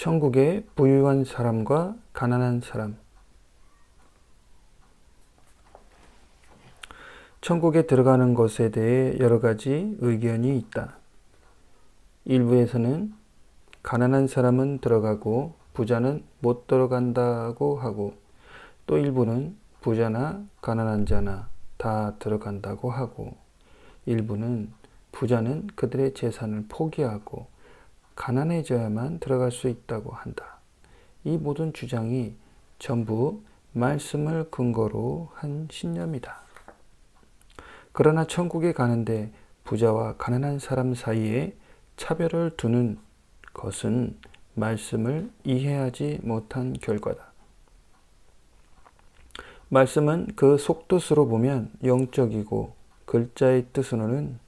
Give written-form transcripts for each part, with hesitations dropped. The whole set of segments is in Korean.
천국의 부유한 사람과 가난한 사람. 천국에 들어가는 것에 대해 여러 가지 의견이 있다. 일부에서는 가난한 사람은 들어가고 부자는 못 들어간다고 하고, 또 일부는 부자나 가난한 자나 다 들어간다고 하고, 일부는 부자는 그들의 재산을 포기하고 가난해져야만 들어갈 수 있다고 한다. 이 모든 주장이 전부 말씀을 근거로 한 신념이다. 그러나 천국에 가는데 부자와 가난한 사람 사이에 차별을 두는 것은 말씀을 이해하지 못한 결과다. 말씀은 그 속뜻으로 보면 영적이고 글자의 뜻으로는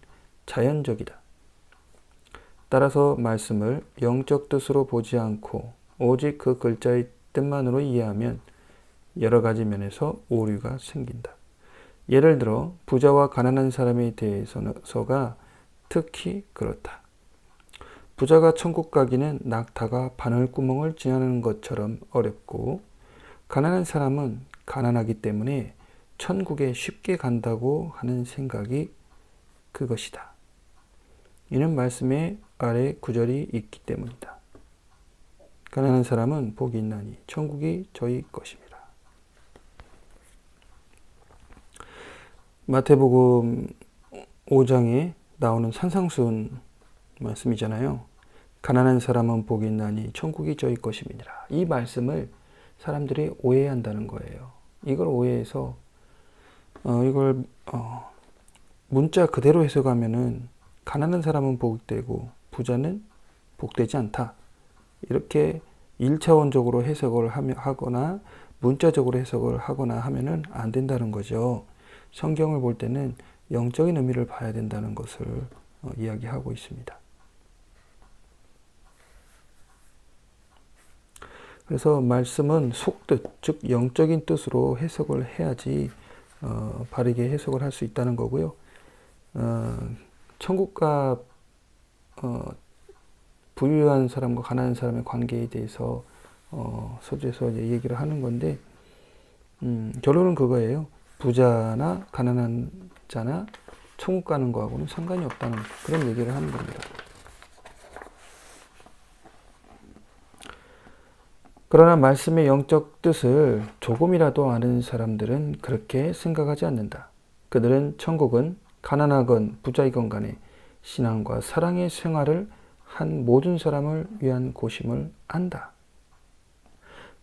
자연적이다. 따라서 말씀을 영적 뜻으로 보지 않고 오직 그 글자의 뜻만으로 이해하면 여러 가지 면에서 오류가 생긴다. 예를 들어 부자와 가난한 사람에 대해서가 특히 그렇다. 부자가 천국 가기는 낙타가 바늘구멍을 지나는 것처럼 어렵고, 가난한 사람은 가난하기 때문에 천국에 쉽게 간다고 하는 생각이 그것이다. 이는 말씀의 아래 구절이 있기 때문이다. 가난한 사람은 복이 있나니 천국이 저희 것입니다. 마태복음 5장에 나오는 산상수훈 말씀이잖아요. 가난한 사람은 복이 있나니 천국이 저희 것임이니라. 이 말씀을 사람들이 오해한다는 거예요. 이걸 오해해서 이걸 문자 그대로 해석하면은 가난한 사람은 복되고 부자는 복되지 않다. 이렇게 1차원적으로 해석을 하거나 문자적으로 해석을 하거나 하면은 안 된다는 거죠. 성경을 볼 때는 영적인 의미를 봐야 된다는 것을 이야기하고 있습니다. 그래서 말씀은 속뜻, 즉 영적인 뜻으로 해석을 해야지 바르게 해석을 할 수 있다는 거고요. 천국과 부유한 사람과 가난한 사람의 관계에 대해서 서두에서 얘기를 하는 건데, 결론은 그거예요. 부자나 가난한 자나 천국 가는 거하고는 상관이 없다는 그런 얘기를 하는 겁니다. 그러나 말씀의 영적 뜻을 조금이라도 아는 사람들은 그렇게 생각하지 않는다. 그들은 천국은 가난하건 부자이건 간에 신앙과 사랑의 생활을 한 모든 사람을 위한 곳임을 안다.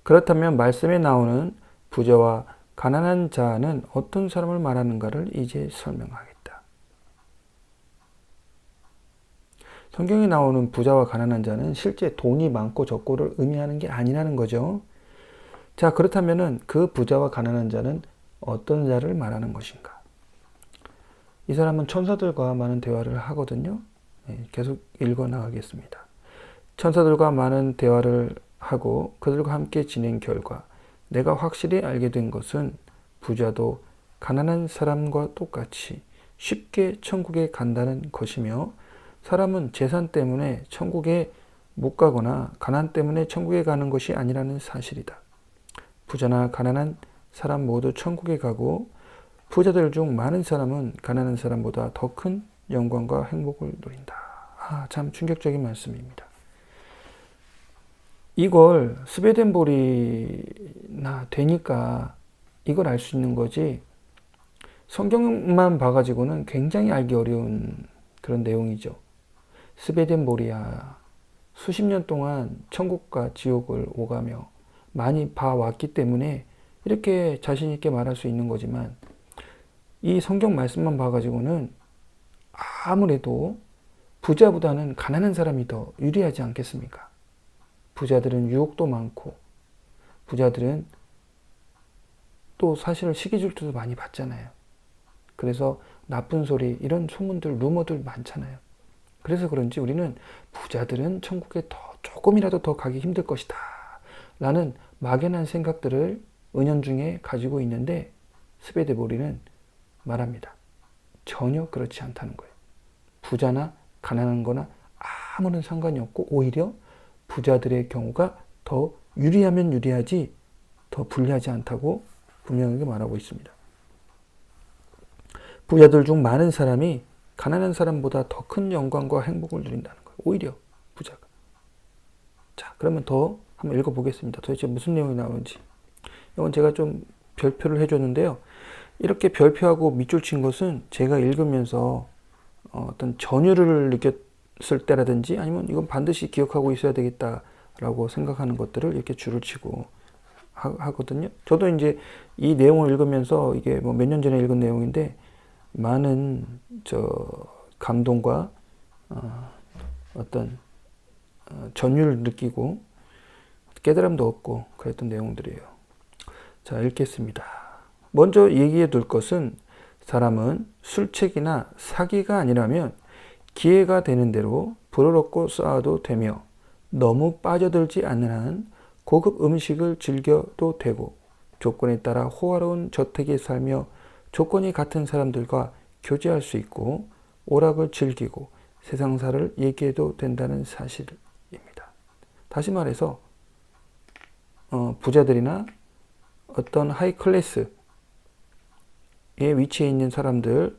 그렇다면 말씀에 나오는 부자와 가난한 자는 어떤 사람을 말하는가를 이제 설명하겠다. 성경에 나오는 부자와 가난한 자는 실제 돈이 많고 적고를 의미하는 게 아니라는 거죠. 자, 그렇다면 그 부자와 가난한 자는 어떤 자를 말하는 것인가? 이 사람은 천사들과 많은 대화를 하거든요. 계속 읽어 나가겠습니다. 천사들과 많은 대화를 하고 그들과 함께 지낸 결과 내가 확실히 알게 된 것은 부자도 가난한 사람과 똑같이 쉽게 천국에 간다는 것이며, 사람은 재산 때문에 천국에 못 가거나 가난 때문에 천국에 가는 것이 아니라는 사실이다. 부자나 가난한 사람 모두 천국에 가고, 부자들 중 많은 사람은 가난한 사람보다 더 큰 영광과 행복을 누린다. 참 충격적인 말씀입니다. 이걸 스웨덴볼이나 되니까 이걸 알 수 있는 거지, 성경만 봐가지고는 굉장히 알기 어려운 그런 내용이죠. 스웨덴볼이야 수십 년 동안 천국과 지옥을 오가며 많이 봐왔기 때문에 이렇게 자신 있게 말할 수 있는 거지만, 이 성경 말씀만 봐가지고는 아무래도 부자보다는 가난한 사람이 더 유리하지 않겠습니까? 부자들은 유혹도 많고, 부자들은 또 사실 시기 질투도 많이 받잖아요. 그래서 나쁜 소리, 이런 소문들, 루머들 많잖아요. 그래서 그런지 우리는 부자들은 천국에 조금이라도 더 가기 힘들 것이다 라는 막연한 생각들을 은연중에 가지고 있는데, 스웨덴볼이는 말합니다. 전혀 그렇지 않다는 거예요. 부자나 가난한 거나 아무런 상관이 없고, 오히려 부자들의 경우가 더 유리하면 유리하지 더 불리하지 않다고 분명하게 말하고 있습니다. 부자들 중 많은 사람이 가난한 사람보다 더 큰 영광과 행복을 누린다는 거예요. 오히려 부자가. 자, 그러면 더 한번 읽어보겠습니다. 도대체 무슨 내용이 나오는지. 이건 제가 좀 별표를 해줬는데요. 이렇게 별표하고 밑줄 친 것은 제가 읽으면서 어떤 전율을 느꼈을 때라든지 아니면 이건 반드시 기억하고 있어야 되겠다라고 생각하는 것들을 이렇게 줄을 치고 하거든요. 저도 이제 이 내용을 읽으면서 이게 뭐 몇 년 전에 읽은 내용인데 많은 감동과 어떤 전율을 느끼고 깨달음도 얻고 그랬던 내용들이에요. 자, 읽겠습니다. 먼저 얘기해 둘 것은 사람은 술책이나 사기가 아니라면 기회가 되는 대로 불을 얻고 쌓아도 되며 너무 빠져들지 않는 한 고급 음식을 즐겨도 되고 조건에 따라 호화로운 저택에 살며 조건이 같은 사람들과 교제할 수 있고 오락을 즐기고 세상사를 얘기해도 된다는 사실입니다. 다시 말해서 부자들이나 어떤 하이 클래스의 위치에 있는 사람들이라고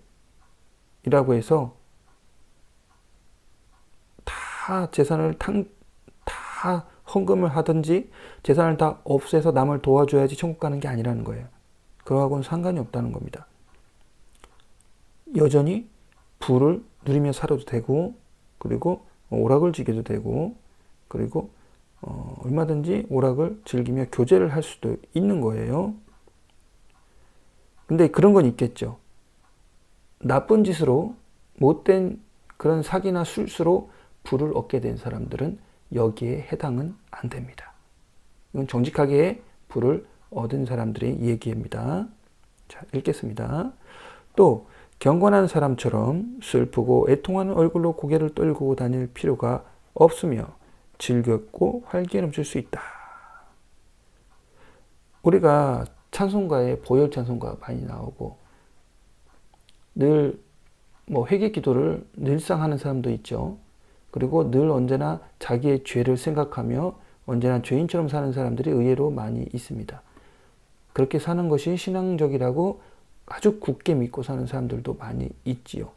해서 다 재산을 다 헌금을 하든지 재산을 다 없애서 남을 도와줘야지 천국 가는 게 아니라는 거예요. 그거하고는 상관이 없다는 겁니다. 여전히 부를 누리며 살아도 되고 그리고 오락을 즐겨도 되고 그리고 얼마든지 오락을 즐기며 교제를 할 수도 있는 거예요. 근데 그런 건 있겠죠. 나쁜 짓으로 못된 그런 사기나 술수로 부를 얻게 된 사람들은 여기에 해당은 안 됩니다. 이건 정직하게 부를 얻은 사람들의 얘기입니다. 자, 읽겠습니다. 또 경건한 사람처럼 슬프고 애통하는 얼굴로 고개를 떨고 다닐 필요가 없으며 즐겁고 활기에 넘칠 수 있다. 우리가 찬송가에 보혈 찬송가 많이 나오고 늘 회개 기도를 늘상 하는 사람도 있죠. 그리고 늘 언제나 자기의 죄를 생각하며 언제나 죄인처럼 사는 사람들이 의외로 많이 있습니다. 그렇게 사는 것이 신앙적이라고 아주 굳게 믿고 사는 사람들도 많이 있지요.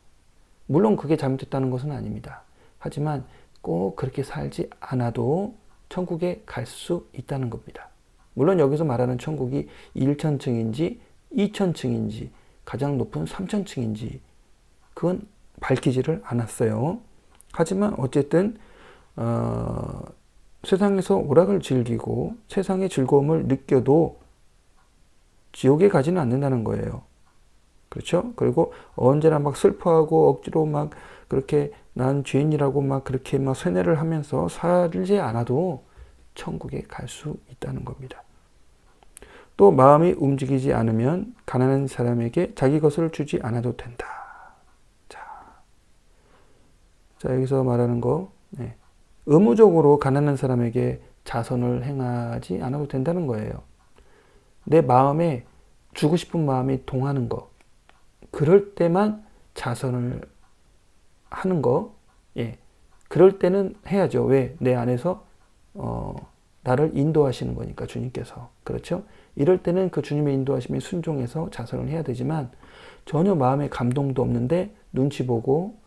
물론 그게 잘못됐다는 것은 아닙니다. 하지만 꼭 그렇게 살지 않아도 천국에 갈 수 있다는 겁니다. 물론 여기서 말하는 천국이 1천층인지 2천층인지 가장 높은 3천층인지 그건 밝히지를 않았어요. 하지만 어쨌든 세상에서 오락을 즐기고 세상의 즐거움을 느껴도 지옥에 가지는 않는다는 거예요. 그렇죠? 그리고 언제나 막 슬퍼하고 억지로 막 그렇게 난 죄인이라고 막 그렇게 막 쇠뇌를 하면서 살지 않아도 천국에 갈 수 있다는 겁니다. 또 마음이 움직이지 않으면 가난한 사람에게 자기 것을 주지 않아도 된다. 자, 여기서 말하는 거, 의무적으로 가난한 사람에게 자선을 행하지 않아도 된다는 거예요. 내 마음에 주고 싶은 마음이 동하는 거, 그럴 때만 자선을 하는 거, 그럴 때는 해야죠. 왜? 내 안에서 나를 인도하시는 거니까 주님께서. 그렇죠? 이럴 때는 그 주님의 인도하심에 순종해서 자선을 해야 되지만 전혀 마음에 감동도 없는데 눈치 보고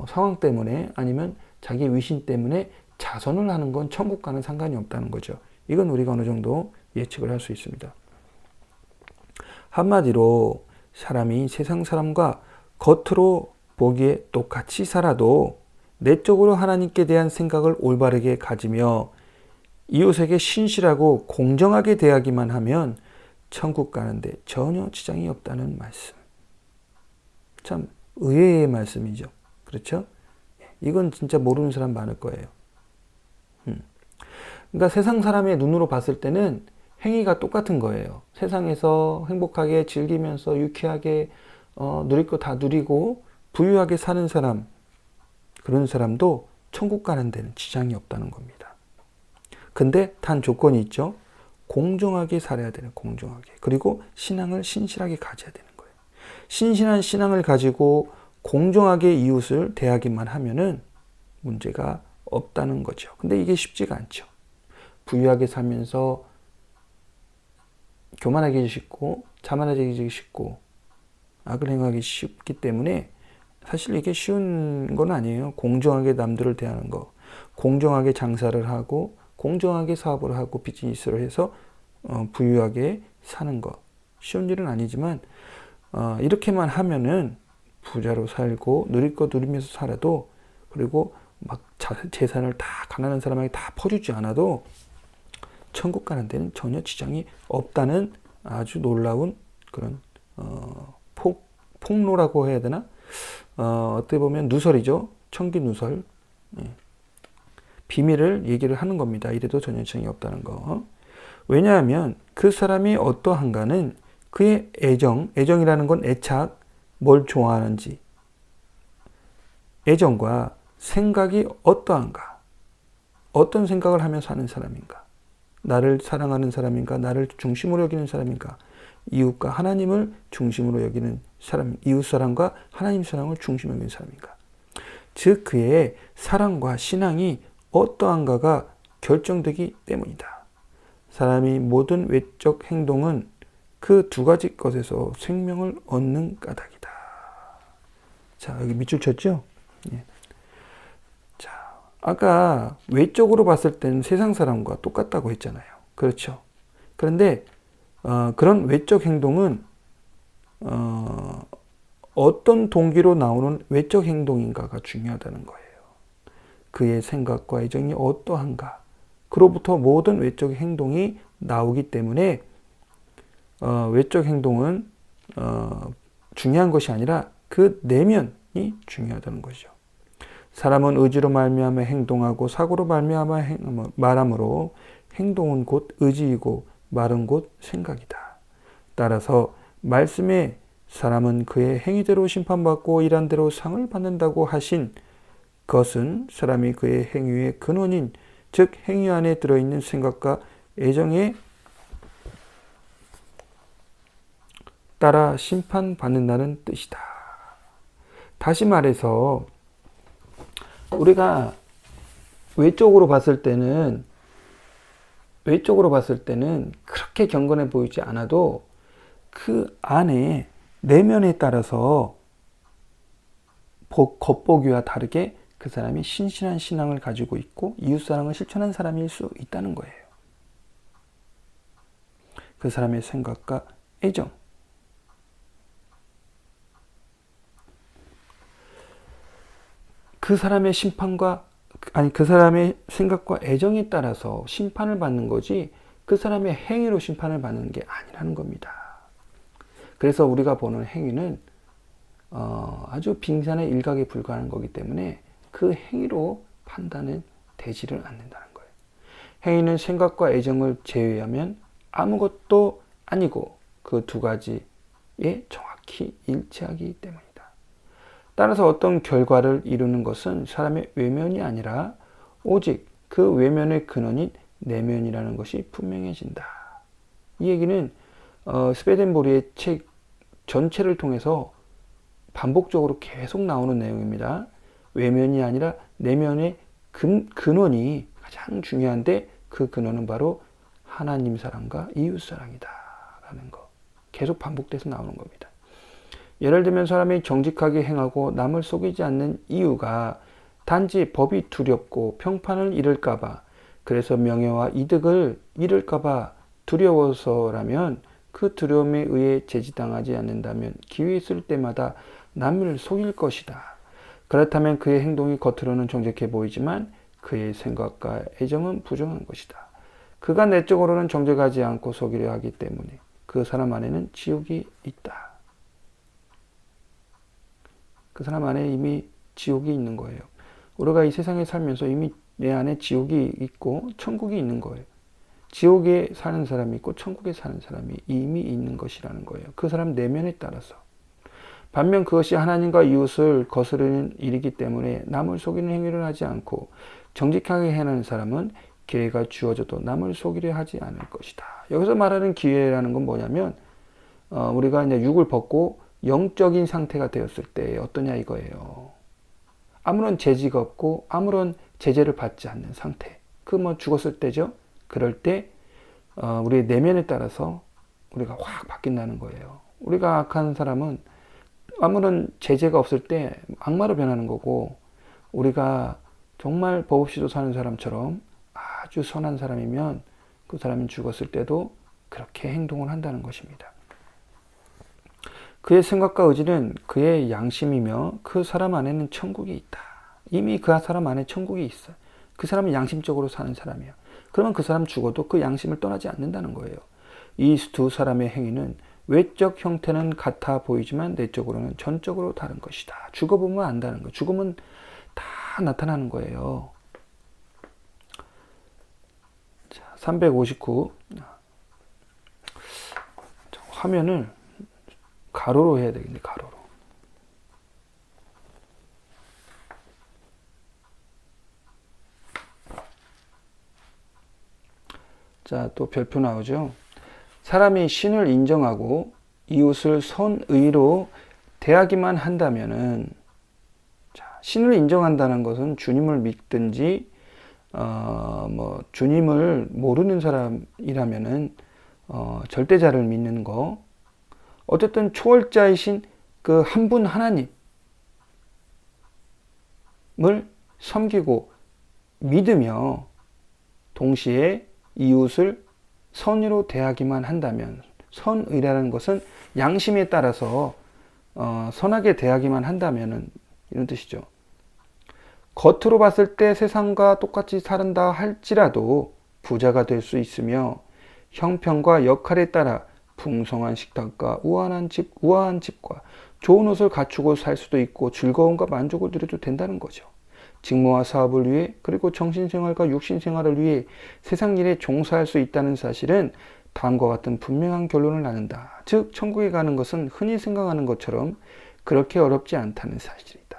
상황 때문에 아니면 자기 위신 때문에 자선을 하는 건 천국과는 상관이 없다는 거죠. 이건 우리가 어느 정도 예측을 할 수 있습니다. 한마디로 사람이 세상 사람과 겉으로 보기에 똑같이 살아도 내적으로 하나님께 대한 생각을 올바르게 가지며 이웃에게 신실하고 공정하게 대하기만 하면 천국 가는데 전혀 지장이 없다는 말씀. 참 의외의 말씀이죠. 그렇죠? 이건 진짜 모르는 사람 많을 거예요. 그러니까 세상 사람의 눈으로 봤을 때는 행위가 똑같은 거예요. 세상에서 행복하게 즐기면서 유쾌하게 누릴 거 다 누리고 부유하게 사는 사람, 그런 사람도 천국 가는 데는 지장이 없다는 겁니다. 근데 단 조건이 있죠. 공정하게 살아야 되는, 공정하게. 그리고 신앙을 신실하게 가져야 되는 거예요. 신실한 신앙을 가지고 공정하게 이웃을 대하기만 하면은 문제가 없다는 거죠. 근데 이게 쉽지가 않죠. 부유하게 살면서 교만하게 쉽고 자만하게 쉽고 악을 행하기 쉽기 때문에 사실 이게 쉬운 건 아니에요. 공정하게 남들을 대하는 거, 공정하게 장사를 하고 공정하게 사업을 하고 비즈니스를 해서 부유하게 사는 거 쉬운 일은 아니지만 이렇게만 하면은 부자로 살고 누릴 거 누리면서 살아도, 그리고 막 재산을 다 가난한 사람에게 다 퍼주지 않아도 천국 가는 데는 전혀 지장이 없다는 아주 놀라운 그런 폭로라고 해야 되나? 어떻게 보면 누설이죠. 청기 누설. 예. 비밀을 얘기를 하는 겁니다. 이래도 전혀 지장이 없다는 거. 왜냐하면 그 사람이 어떠한가는 그의 애정이라는 건 애착, 뭘 좋아하는지, 애정과 생각이 어떠한가, 어떤 생각을 하며 사는 사람인가, 나를 사랑하는 사람인가, 나를 중심으로 여기는 사람인가, 이웃과 하나님을 중심으로 여기는 사람, 이웃 사랑과 하나님 사랑을 중심으로 여기는 사람인가. 즉 그의 사랑과 신앙이 어떠한가가 결정되기 때문이다. 사람이 모든 외적 행동은 그 두 가지 것에서 생명을 얻는 까닭이다. 자, 여기 밑줄 쳤죠? 예. 자, 아까 외적으로 봤을 때는 세상 사람과 똑같다고 했잖아요. 그렇죠? 그런데 그런 외적 행동은 어떤 동기로 나오는 외적 행동인가가 중요하다는 거예요. 그의 생각과 애정이 어떠한가. 그로부터 모든 외적 행동이 나오기 때문에 외적 행동은 중요한 것이 아니라 그 내면이 중요하다는 것이죠. 사람은 의지로 말미암아 행동하고 사고로 말미암아 말함으로 행동은 곧 의지이고 말은 곧 생각이다. 따라서 말씀에 사람은 그의 행위대로 심판받고 일한 대로 상을 받는다고 하신 것은 사람이 그의 행위의 근원인 즉 행위 안에 들어있는 생각과 애정에 따라 심판받는다는 뜻이다. 다시 말해서 우리가 외적으로 봤을 때는 그렇게 경건해 보이지 않아도 그 안에 내면에 따라서 겉보기와 다르게 그 사람이 신실한 신앙을 가지고 있고 이웃사랑을 실천한 사람일 수 있다는 거예요. 그 사람의 생각과 애정, 그 사람의 그 사람의 생각과 애정에 따라서 심판을 받는 거지 그 사람의 행위로 심판을 받는 게 아니라는 겁니다. 그래서 우리가 보는 행위는 아주 빙산의 일각에 불과한 거기 때문에 그 행위로 판단은 되지를 않는다는 거예요. 행위는 생각과 애정을 제외하면 아무것도 아니고 그 두 가지에 정확히 일치하기 때문이다. 따라서 어떤 결과를 이루는 것은 사람의 외면이 아니라 오직 그 외면의 근원인 내면이라는 것이 분명해진다. 이 얘기는 스웨덴보리의 책 전체를 통해서 반복적으로 계속 나오는 내용입니다. 외면이 아니라 내면의 근원이 가장 중요한데 그 근원은 바로 하나님 사랑과 이웃 사랑이다 라는 거 계속 반복돼서 나오는 겁니다. 예를 들면 사람이 정직하게 행하고 남을 속이지 않는 이유가 단지 법이 두렵고 평판을 잃을까봐, 그래서 명예와 이득을 잃을까봐 두려워서라면 그 두려움에 의해 제지당하지 않는다면 기회 있을 때마다 남을 속일 것이다. 그렇다면 그의 행동이 겉으로는 정직해 보이지만 그의 생각과 애정은 부정한 것이다. 그가 내적으로는 정직하지 않고 속이려 하기 때문에 그 사람 안에는 지옥이 있다. 그 사람 안에 이미 지옥이 있는 거예요. 우리가 이 세상에 살면서 이미 내 안에 지옥이 있고 천국이 있는 거예요. 지옥에 사는 사람이 있고 천국에 사는 사람이 이미 있는 것이라는 거예요. 그 사람 내면에 따라서. 반면 그것이 하나님과 이웃을 거스르는 일이기 때문에 남을 속이는 행위를 하지 않고 정직하게 행하는 사람은 기회가 주어져도 남을 속이려 하지 않을 것이다. 여기서 말하는 기회라는 건 뭐냐면 우리가 이제 육을 벗고 영적인 상태가 되었을 때 어떠냐 이거예요. 아무런 재지가 없고 아무런 제재를 받지 않는 상태. 그 뭐 죽었을 때죠. 그럴 때 우리의 내면에 따라서 우리가 확 바뀐다는 거예요. 우리가 악한 사람은 아무런 제재가 없을 때 악마로 변하는 거고, 우리가 정말 법 없이도 사는 사람처럼 아주 선한 사람이면 그 사람이 죽었을 때도 그렇게 행동을 한다는 것입니다. 그의 생각과 의지는 그의 양심이며 그 사람 안에는 천국이 있다. 이미 그 사람 안에 천국이 있어요. 그 사람은 양심적으로 사는 사람이에요. 그러면 그 사람 죽어도 그 양심을 떠나지 않는다는 거예요. 이 두 사람의 행위는 외적 형태는 같아 보이지만 내적으로는 전적으로 다른 것이다. 죽어보면 안다는 거예요. 죽으면 다 나타나는 거예요. 자, 359. 화면을 가로로 해야 되겠네, 가로로. 자, 또 별표 나오죠. 사람이 신을 인정하고 이웃을 선의로 대하기만 한다면은, 자, 신을 인정한다는 것은 주님을 믿든지 주님을 모르는 사람이라면은 절대자를 믿는 거, 어쨌든 초월자이신 그 한 분 하나님을 섬기고 믿으며 동시에 이웃을 선의로 대하기만 한다면, 선의라는 것은 양심에 따라서 선하게 대하기만 한다면 이런 뜻이죠. 겉으로 봤을 때 세상과 똑같이 살다 할지라도 부자가 될 수 있으며 형편과 역할에 따라 풍성한 식탁과 우아한 집과 좋은 옷을 갖추고 살 수도 있고 즐거움과 만족을 누려도 된다는 거죠. 직무와 사업을 위해, 그리고 정신생활과 육신생활을 위해 세상 일에 종사할 수 있다는 사실은 다음과 같은 분명한 결론을 낳는다. 즉 천국에 가는 것은 흔히 생각하는 것처럼 그렇게 어렵지 않다는 사실이다.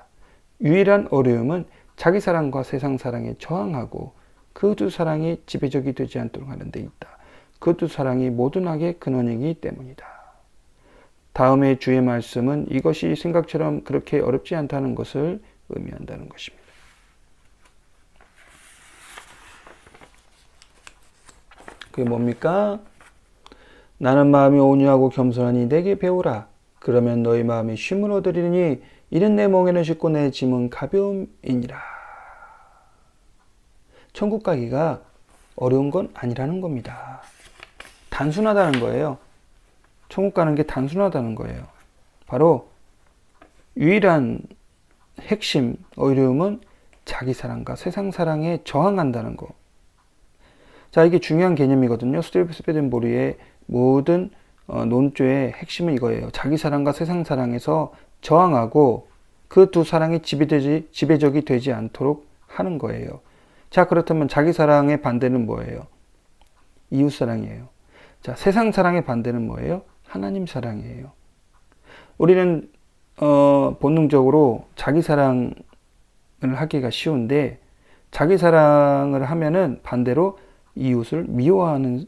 유일한 어려움은 자기 사랑과 세상 사랑에 저항하고 그 두 사랑이 지배적이 되지 않도록 하는 데 있다. 그 두 사랑이 모든 악의 근원이기 때문이다. 다음의 주의 말씀은 이것이 생각처럼 그렇게 어렵지 않다는 것을 의미한다는 것입니다. 그게 뭡니까? 나는 마음이 온유하고 겸손하니 내게 배우라. 그러면 너희 마음이 쉼을 얻으리니 이는 내 멍에는 쉽고 내 짐은 가벼움이니라. 천국 가기가 어려운 건 아니라는 겁니다. 단순하다는 거예요. 천국 가는 게 단순하다는 거예요. 바로 유일한 핵심 어려움은 자기 사랑과 세상 사랑에 저항한다는 거. 자, 이게 중요한 개념이거든요. 스베덴보리의 모든 논조의 핵심은 이거예요. 자기 사랑과 세상 사랑에서 저항하고 그 두 사랑이 지배적이 되지 않도록 하는 거예요. 자, 그렇다면 자기 사랑의 반대는 뭐예요? 이웃 사랑이에요. 자, 세상 사랑의 반대는 뭐예요? 하나님 사랑이에요. 우리는 본능적으로 자기 사랑을 하기가 쉬운데, 자기 사랑을 하면은 반대로 이웃을 미워하는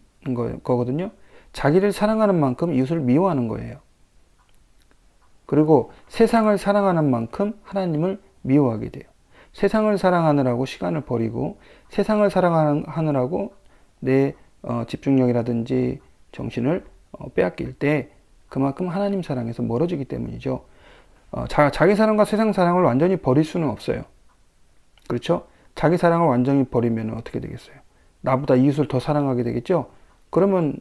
거거든요. 자기를 사랑하는 만큼 이웃을 미워하는 거예요. 그리고 세상을 사랑하는 만큼 하나님을 미워하게 돼요. 세상을 사랑하느라고 시간을 버리고 세상을 사랑하느라고 내 집중력이라든지 정신을 빼앗길 때 그만큼 하나님 사랑에서 멀어지기 때문이죠. 자기 사랑과 세상 사랑을 완전히 버릴 수는 없어요. 그렇죠? 자기 사랑을 완전히 버리면 어떻게 되겠어요? 나보다 이웃을 더 사랑하게 되겠죠? 그러면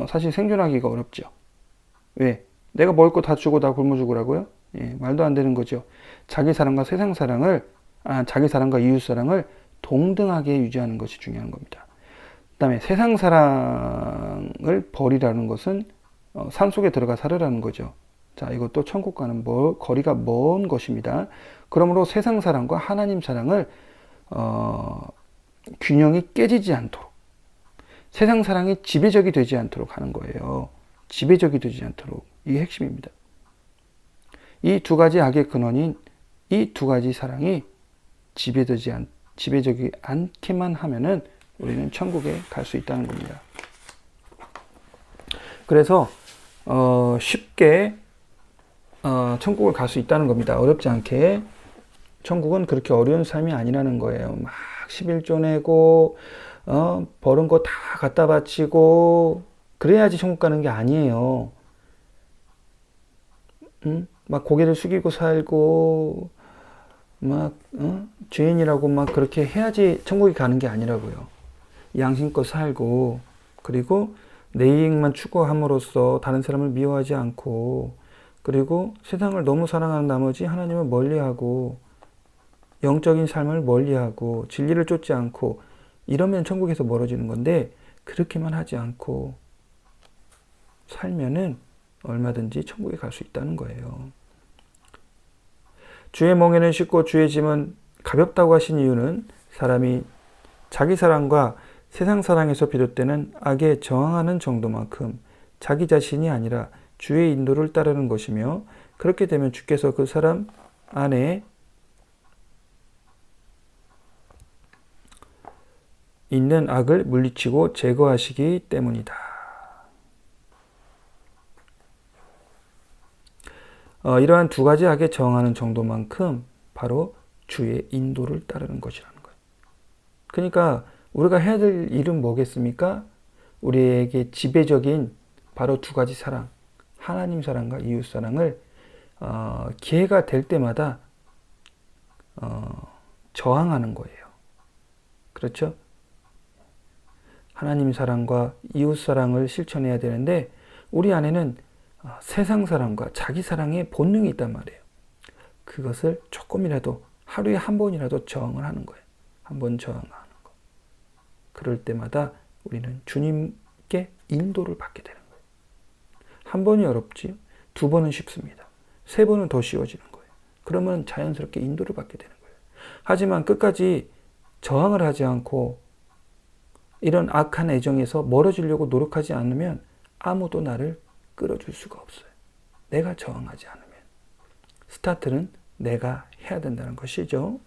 사실 생존하기가 어렵죠. 왜? 내가 먹을 거 다 주고 다 굶어 죽으라고요? 예, 말도 안 되는 거죠. 자기 사랑과 세상 사랑을, 자기 사랑과 이웃 사랑을 동등하게 유지하는 것이 중요한 겁니다. 그 다음에 세상 사랑을 버리라는 것은 산속에 들어가 살으라는 거죠. 자, 이것도 천국과는 거리가 먼 것입니다. 그러므로 세상 사랑과 하나님 사랑을 균형이 깨지지 않도록, 세상 사랑이 지배적이 되지 않도록 하는 거예요. 지배적이 되지 않도록. 이게 핵심입니다. 이 두 가지 악의 근원인 이 두 가지 사랑이 지배적이 않게만 하면은 우리는 천국에 갈 수 있다는 겁니다. 그래서 쉽게 천국을 갈 수 있다는 겁니다. 어렵지 않게 천국은 그렇게 어려운 삶이 아니라는 거예요. 막 11조 내고 버는 거 다 갖다 바치고 그래야지 천국 가는 게 아니에요. 응? 막 고개를 숙이고 살고 막 죄인이라고 막 그렇게 해야지 천국에 가는 게 아니라고요. 양심껏 살고 그리고 내 이익만 추구함으로써 다른 사람을 미워하지 않고 그리고 세상을 너무 사랑하는 나머지 하나님을 멀리하고 영적인 삶을 멀리하고 진리를 쫓지 않고 이러면 천국에서 멀어지는 건데 그렇게만 하지 않고 살면은 얼마든지 천국에 갈 수 있다는 거예요. 주의 멍에는 쉽고 주의 짐은 가볍다고 하신 이유는 사람이 자기 사랑과 세상 사랑에서 비롯되는 악에 저항하는 정도만큼 자기 자신이 아니라 주의 인도를 따르는 것이며 그렇게 되면 주께서 그 사람 안에 있는 악을 물리치고 제거하시기 때문이다. 이러한 두 가지 악에 저항하는 정도만큼 바로 주의 인도를 따르는 것이라는 거예요. 그러니까 우리가 해야 될 일은 뭐겠습니까? 우리에게 지배적인 바로 두 가지 사랑, 하나님 사랑과 이웃 사랑을 기회가 될 때마다 저항하는 거예요. 그렇죠? 하나님 사랑과 이웃 사랑을 실천해야 되는데 우리 안에는 세상 사랑과 자기 사랑의 본능이 있단 말이에요. 그것을 조금이라도 하루에 한 번이라도 저항을 하는 거예요. 한 번 저항하는 거. 그럴 때마다 우리는 주님께 인도를 받게 되는 거예요. 한 번이 어렵지요. 두 번은 쉽습니다. 세 번은 더 쉬워지는 거예요. 그러면 자연스럽게 인도를 받게 되는 거예요. 하지만 끝까지 저항을 하지 않고 이런 악한 애정에서 멀어지려고 노력하지 않으면 아무도 나를 끌어줄 수가 없어요. 내가 저항하지 않으면. 스타트는 내가 해야 된다는 것이죠.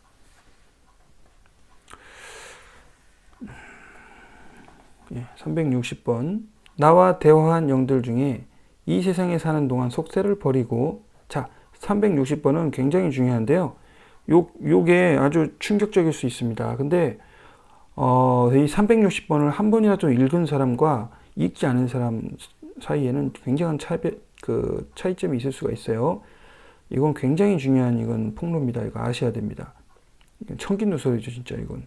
360번. 나와 대화한 영들 중에 이 세상에 사는 동안 속세를 버리고, 자, 360번은 굉장히 중요한데요. 요게 아주 충격적일 수 있습니다. 근데 이 360번을 한 번이라도 읽은 사람과 읽지 않은 사람 사이에는 굉장한 차이점이 있을 수가 있어요. 이건 굉장히 중요한 이건 폭로입니다. 이거 아셔야 됩니다. 청긴누설이죠, 진짜 이건.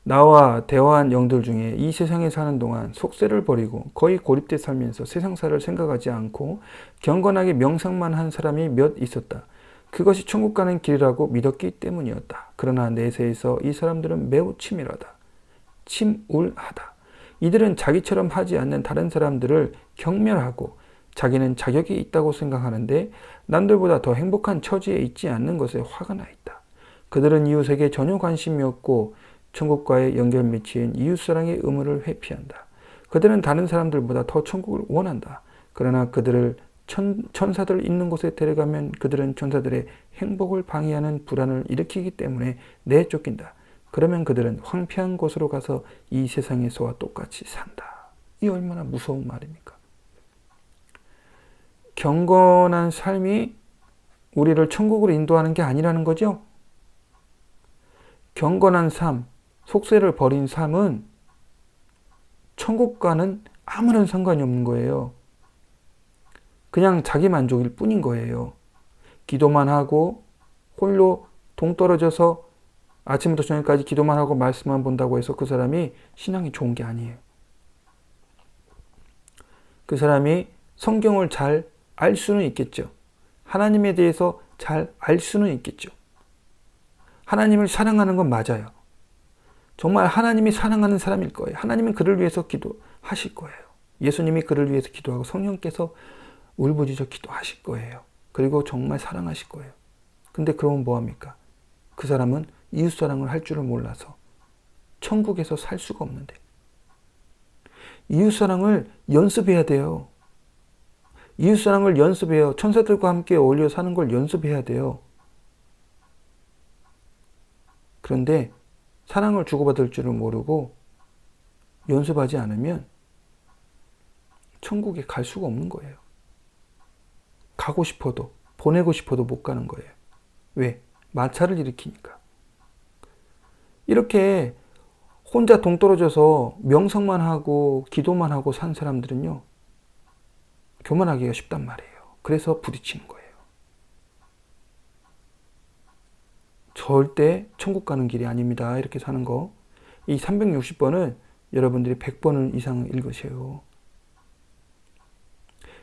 나와 대화한 영들 중에 이 세상에 사는 동안 속세를 버리고 거의 고립돼 살면서 세상사를 생각하지 않고 경건하게 명상만 한 사람이 몇 있었다. 그것이 천국 가는 길이라고 믿었기 때문이었다. 그러나 내세에서 이 사람들은 매우 치밀하다. 침울하다. 이들은 자기처럼 하지 않는 다른 사람들을 경멸하고 자기는 자격이 있다고 생각하는데 남들보다 더 행복한 처지에 있지 않는 것에 화가 나 있다. 그들은 이웃에게 전혀 관심이 없고 천국과의 연결 맺힌 이웃사랑의 의무를 회피한다. 그들은 다른 사람들보다 더 천국을 원한다. 그러나 그들을 천사들 있는 곳에 데려가면 그들은 천사들의 행복을 방해하는 불안을 일으키기 때문에 내쫓긴다. 그러면 그들은 황폐한 곳으로 가서 이 세상에서와 똑같이 산다. 이 얼마나 무서운 말입니까? 경건한 삶이 우리를 천국으로 인도하는 게 아니라는 거죠. 경건한 삶, 속세를 버린 삶은 천국과는 아무런 상관이 없는 거예요. 그냥 자기 만족일 뿐인 거예요. 기도만 하고 홀로 동떨어져서 아침부터 저녁까지 기도만 하고 말씀만 본다고 해서 그 사람이 신앙이 좋은 게 아니에요. 그 사람이 성경을 잘 알 수는 있겠죠. 하나님에 대해서 잘 알 수는 있겠죠. 하나님을 사랑하는 건 맞아요. 정말 하나님이 사랑하는 사람일 거예요. 하나님은 그를 위해서 기도하실 거예요. 예수님이 그를 위해서 기도하고 성령께서 울부짖어 기도하실 거예요. 그리고 정말 사랑하실 거예요. 근데 그러면 뭐합니까? 그 사람은 이웃사랑을 할 줄을 몰라서 천국에서 살 수가 없는데. 이웃사랑을 연습해야 돼요. 이웃사랑을 연습해요. 천사들과 함께 어울려 사는 걸 연습해야 돼요. 그런데 사랑을 주고받을 줄을 모르고 연습하지 않으면 천국에 갈 수가 없는 거예요. 가고 싶어도, 보내고 싶어도 못 가는 거예요. 왜? 마찰을 일으키니까. 이렇게 혼자 동떨어져서 명상만 하고 기도만 하고 산 사람들은요, 교만하기가 쉽단 말이에요. 그래서 부딪히는 거예요. 절대 천국 가는 길이 아닙니다. 이렇게 사는 거. 이 360번을 여러분들이 100번을 이상 읽으세요.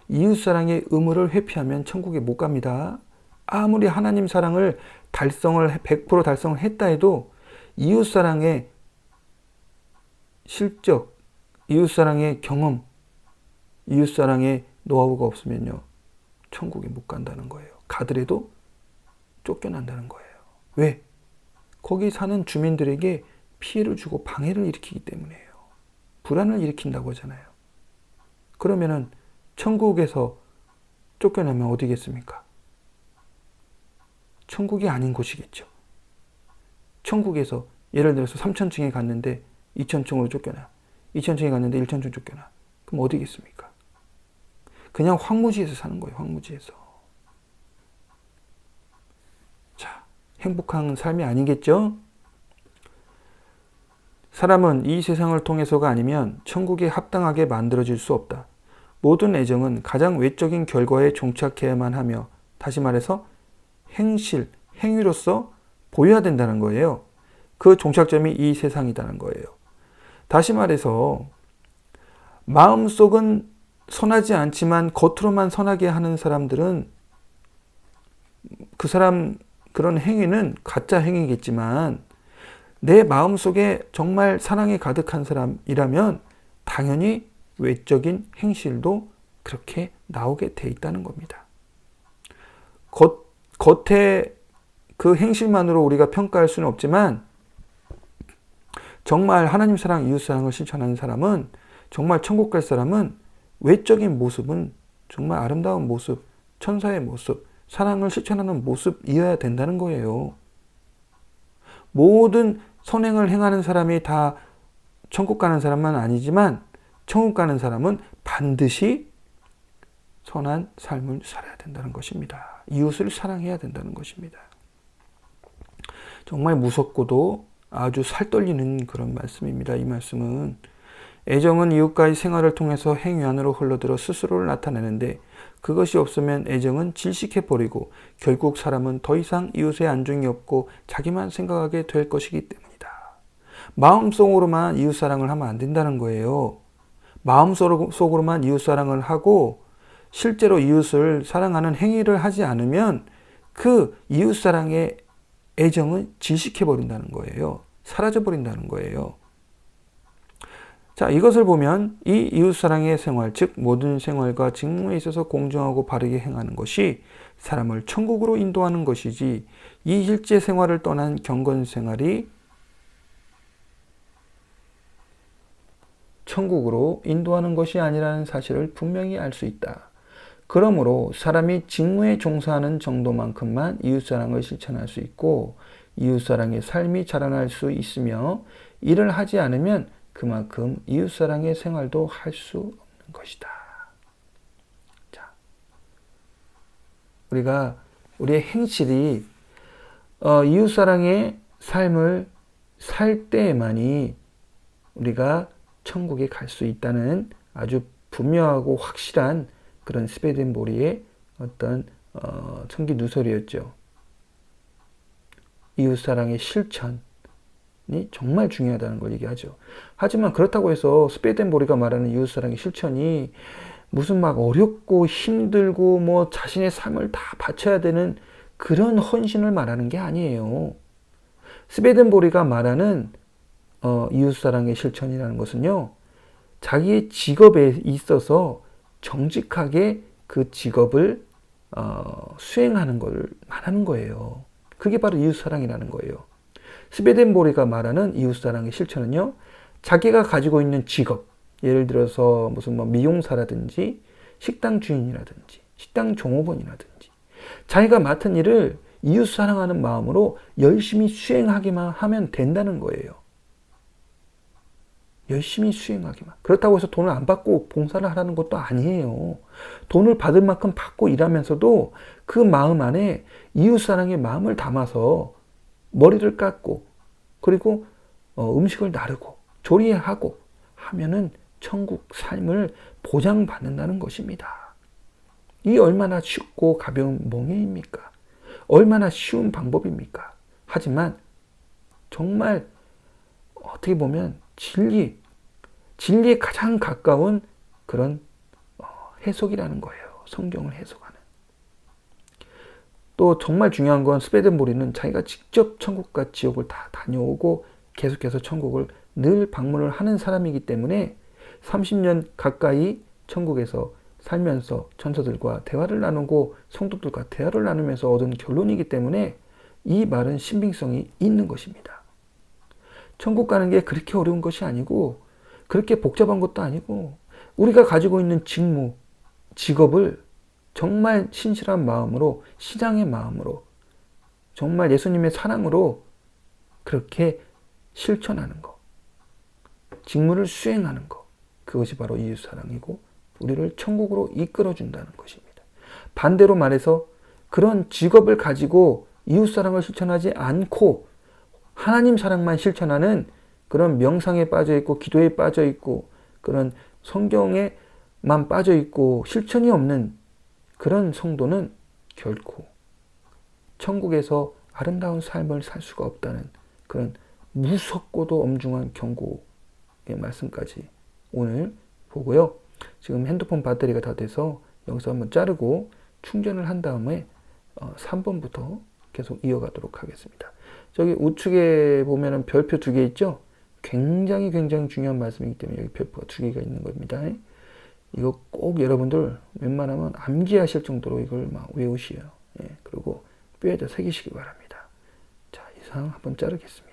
이웃사랑의 의무를 회피하면 천국에 못 갑니다. 아무리 하나님 사랑을 100% 달성을 했다 해도 이웃사랑의 실적, 이웃사랑의 경험, 이웃사랑의 노하우가 없으면요, 천국에 못 간다는 거예요. 가더라도 쫓겨난다는 거예요. 왜? 거기 사는 주민들에게 피해를 주고 방해를 일으키기 때문이에요. 불안을 일으킨다고 하잖아요. 그러면은 천국에서 쫓겨나면 어디겠습니까? 천국이 아닌 곳이겠죠. 천국에서 예를 들어서 3000층에 갔는데 2000층으로 쫓겨나. 2000층에 갔는데 1000층 쫓겨나. 그럼 어디겠습니까? 그냥 황무지에서 사는 거예요. 황무지에서. 자, 행복한 삶이 아니겠죠? 사람은 이 세상을 통해서가 아니면 천국에 합당하게 만들어질 수 없다. 모든 애정은 가장 외적인 결과에 종착해야만 하며, 다시 말해서 행위로서 보여야 된다는 거예요. 그 종착점이 이 세상이라는 거예요. 다시 말해서 마음속은 선하지 않지만 겉으로만 선하게 하는 사람들은 그 사람 그런 행위는 가짜 행위겠지만, 내 마음속에 정말 사랑이 가득한 사람이라면 당연히 외적인 행실도 그렇게 나오게 돼 있다는 겁니다. 겉에 그 행실만으로 우리가 평가할 수는 없지만, 정말 하나님 사랑, 이웃 사랑을 실천하는 사람은, 정말 천국 갈 사람은 외적인 모습은 정말 아름다운 모습, 천사의 모습, 사랑을 실천하는 모습이어야 된다는 거예요. 모든 선행을 행하는 사람이 다 천국 가는 사람만 아니지만, 천국 가는 사람은 반드시 선한 삶을 살아야 된다는 것입니다. 이웃을 사랑해야 된다는 것입니다. 정말 무섭고도 아주 살떨리는 그런 말씀입니다. 이 말씀은 애정은 이웃과의 생활을 통해서 행위 안으로 흘러들어 스스로를 나타내는데, 그것이 없으면 애정은 질식해버리고 결국 사람은 더 이상 이웃의 안중이 없고 자기만 생각하게 될 것이기 때문이다. 마음속으로만 이웃사랑을 하면 안 된다는 거예요. 마음속으로만 이웃사랑을 하고 실제로 이웃을 사랑하는 행위를 하지 않으면 그 이웃사랑의 애정은 질식해버린다는 거예요. 사라져버린다는 거예요. 자, 이것을 보면 이 이웃사랑의 생활, 즉 모든 생활과 직무에 있어서 공정하고 바르게 행하는 것이 사람을 천국으로 인도하는 것이지, 이 일제 생활을 떠난 경건 생활이 천국으로 인도하는 것이 아니라는 사실을 분명히 알 수 있다. 그러므로 사람이 직무에 종사하는 정도만큼만 이웃사랑을 실천할 수 있고, 이웃사랑의 삶이 자라날 수 있으며, 이를 하지 않으면 그만큼 이웃사랑의 생활도 할 수 없는 것이다. 자, 우리의 행실이 이웃사랑의 삶을 살 때에만이 우리가 천국에 갈 수 있다는 아주 분명하고 확실한 그런 스웨덴보리의 어떤 청기 누설이었죠. 이웃사랑의 실천이 정말 중요하다는 걸 얘기하죠. 하지만 그렇다고 해서 스웨덴보리가 말하는 이웃사랑의 실천이 무슨 막 어렵고 힘들고 뭐 자신의 삶을 다 바쳐야 되는 그런 헌신을 말하는 게 아니에요. 스웨덴보리가 말하는 이웃사랑의 실천이라는 것은요, 자기의 직업에 있어서 정직하게 그 직업을 수행하는 걸 말하는 거예요. 그게 바로 이웃사랑이라는 거예요. 스웨덴보리가 말하는 이웃사랑의 실천은요, 자기가 가지고 있는 직업, 예를 들어서 무슨 뭐 미용사라든지 식당 주인이라든지 식당 종업원이라든지 자기가 맡은 일을 이웃사랑하는 마음으로 열심히 수행하기만 하면 된다는 거예요. 열심히 수행하기만. 그렇다고 해서 돈을 안 받고 봉사를 하라는 것도 아니에요. 돈을 받을 만큼 받고 일하면서도 그 마음 안에 이웃사랑의 마음을 담아서 머리를 깎고 그리고 음식을 나르고 조리하고 하면은 천국 삶을 보장받는다는 것입니다. 이 얼마나 쉽고 가벼운 몽해입니까? 얼마나 쉬운 방법입니까? 하지만 정말 어떻게 보면 진리에 가장 가까운 그런 해석이라는 거예요. 성경을 해석하는. 또 정말 중요한 건 스웨덴보리는 자기가 직접 천국과 지옥을 다 다녀오고 계속해서 천국을 늘 방문을 하는 사람이기 때문에 30년 가까이 천국에서 살면서 천사들과 대화를 나누고 성도들과 대화를 나누면서 얻은 결론이기 때문에 이 말은 신빙성이 있는 것입니다. 천국 가는 게 그렇게 어려운 것이 아니고 그렇게 복잡한 것도 아니고 우리가 가지고 있는 직무, 직업을 정말 신실한 마음으로 신앙의 마음으로 정말 예수님의 사랑으로 그렇게 실천하는 것, 직무를 수행하는 것, 그것이 바로 이웃사랑이고 우리를 천국으로 이끌어준다는 것입니다. 반대로 말해서 그런 직업을 가지고 이웃사랑을 실천하지 않고 하나님 사랑만 실천하는 그런 명상에 빠져있고 기도에 빠져있고 그런 성경에만 빠져있고 실천이 없는 그런 성도는 결코 천국에서 아름다운 삶을 살 수가 없다는 그런 무섭고도 엄중한 경고의 말씀까지 오늘 보고요. 지금 핸드폰 배터리가 다 돼서 여기서 한번 자르고 충전을 한 다음에 3번부터 계속 이어가도록 하겠습니다. 저기 우측에 보면은 별표 2개 있죠? 굉장히 중요한 말씀이기 때문에 여기 별표가 2개가 있는 겁니다. 이거 꼭 여러분들 웬만하면 암기하실 정도로 이걸 막 외우시요. 예, 그리고 뼈에다 새기시기 바랍니다. 자, 이상 한번 자르겠습니다.